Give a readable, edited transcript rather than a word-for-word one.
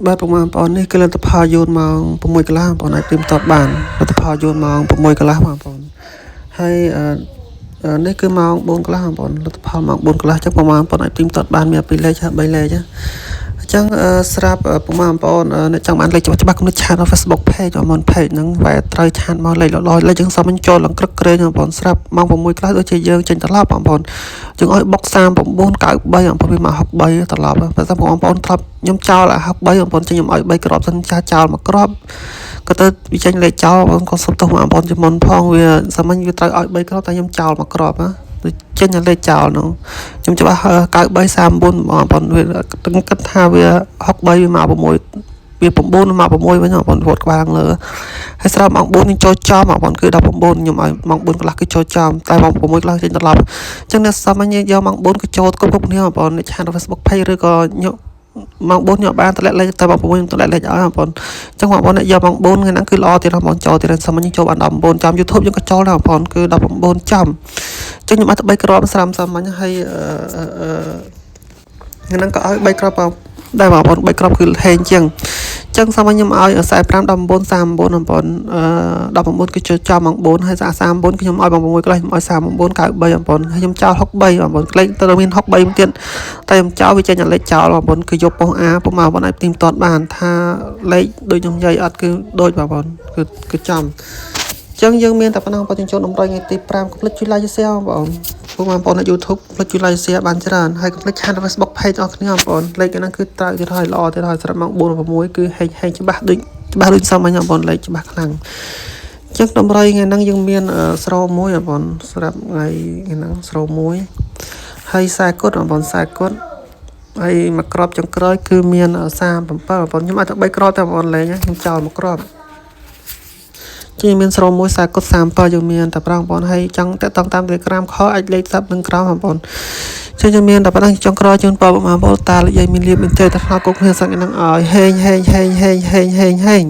បាទប្រហែលបងនេះគឺលទ្ធផលយូនម៉ោង6កន្លះបងអាចព្រីមតតបានលទ្ធផលយូនម៉ោង6កន្លះបងប្អូនហើយនេះគឺម៉ោង4កន្លះបងប្អូនលទ្ធផលម៉ោង4កន្លះអញ្ចឹងប្រហែលបងអាចព្រីមតតបានមាន2លេខ3លេខអញ្ចឹងស្រាប់ប្រហែលបងប្អូនអ្នកចង់បានលេខច្បាស់ៗកុំឆាតនៅ Facebook page អមន page ហ្នឹងបែរត្រូវឆាតមកលេខលេខយើងសុំបញ្ចូលឡើងក្រឹកក្រែងបងប្អូនស្រាប់ម៉ោង6កន្លះដូចជាយើងចេញត្រឡប់បងប្អូនយើងឲ្យបុក39 93បងប្អូនវាមក63ត្រឡប់បើសិនបងប្អូនធ្លាប់ខ្ញុំចោល63បងប្អូនចេញខ្ញុំឲ្យ3គ្រាប់សិនចាស់ចោលមួយគ្រាប់ក៏ទៅវាចេញលេខចោលបងក៏សុំទោសបងប្អូនជំនុនផងវាសាមញ្ញវាត្រូវឲ្យ3គ្រាប់តែខ្ញុំចោលមួយគ្រាប់ណាចេញលេខចោលនោះខ្ញុំច្បាស់93 39បងប្អូនវាគិតថាវា63វាមក6វា9មក6វិញបងប្អូនវត្តក្បាលលើហើយស្រាប់ម៉ោង4ខ្ញុំចូលចំបងប្អូនគឺ19ខ្ញុំឲ្យម៉ោង4កន្លះគឺចូលចំតែម៉ោង6កន្លះចេញត្រឡប់អញ្ចឹងអ្នកសាមញ្ញយកម៉ោង4គឺចូលគ្រប់គ្នាបងប្អូនឆាត Facebook page ឬក៏ម៉ោង4ខ្ញុំបានតម្លាក់លេខតែម៉ោង6ខ្ញុំតម្លាក់លេខឲ្យបងប្អូនអញ្ចឹងបងប្អូនយកម៉ោង4ថ្ងៃហ្នឹងគឺល្អទៀតបងចូលទៀតសាមញ្ញចូលបាន19ចំ YouTube យើងក៏ចូលដែរបងប្អូនគឺ19ចំអញ្ចឹងខ្ញុំអត់3គ្រាប់ស្រាំសាមញ្ញហើយថ្ងៃហ្នឹងក៏ឲ្យ3គ្រាប់ដែរបងប្អូន3គ្រាប់គឺហេងជាងអញ្ចឹងសាមញ្ញខ្ញុំឲ្យ45 19 39បងប្អូន19គឺចូលចំម៉ោង4ហើយ39ខ្ញុំឲ្យម៉ោង6កន្លះខ្ញុំឲ្យ39 93បងប្អូនហើយខ្ញុំចោល63បងប្អូនលេខទៅមាន63ទៀតតែខ្ញុំចោលវាចេញលេខចោលបងប្អូនគឺយកប៉ុស A ប៉ុសមកបងអាចទីមតតបានថាលេខដូចខ្ញុំនិយាយអត់គឺដូចបងប្អូនគឺចំអញ្ចឹងយើងមានតែប៉ុណ្ណឹងបងប្អូនចូលតម្រុយថ្ងៃទី5កុំភ្លេចជួយ like share បងប្អូនបងប្អូននៅ YouTube ភ្លេចជួយ like share បានច្រើនហើយកុំភ្លេចឆាន Facebook page អស់គ្នាបងប្អូនលេខហ្នឹងគឺត្រូវទៀតហើយល្អទៀតហើយសម្រាប់ម៉ោង4 6គឺហេងច្បាស់ដូចសាមញ្ញបងប្អូនលេខច្បាស់ខ្លាំងអញ្ចឹងតម្រុយថ្ងៃហ្នឹងយើងមានស្រោមួយបងប្អូនសម្រាប់ថ្ងៃហ្នឹងស្រោមួយហើយខ្សែគុតបងប្អូនខ្សែគុតហើយមួយក្របចុងក្រោយគឺមាន37បងប្អូនខ្ញុំអាចទៅ3គ្រាប់តែបងប្អូនលេងខ្ញុំចោលមួយគ្រាប់ជាមានស្រោមួយខ្សែគុត37យើងមានតែ5បងប្អូនហើយចង់តាក់តងតាម Telegram ខអាចលេខសាប់នឹងក្រោមបងប្អូនចឹងយើងមានតែប៉ុណ្ណឹងចុងក្រោយជូនបងប្អូនតានិយាយមានលៀបមានទេតែថាគុកគ្នាសឹកហ្នឹងឲ្យហេង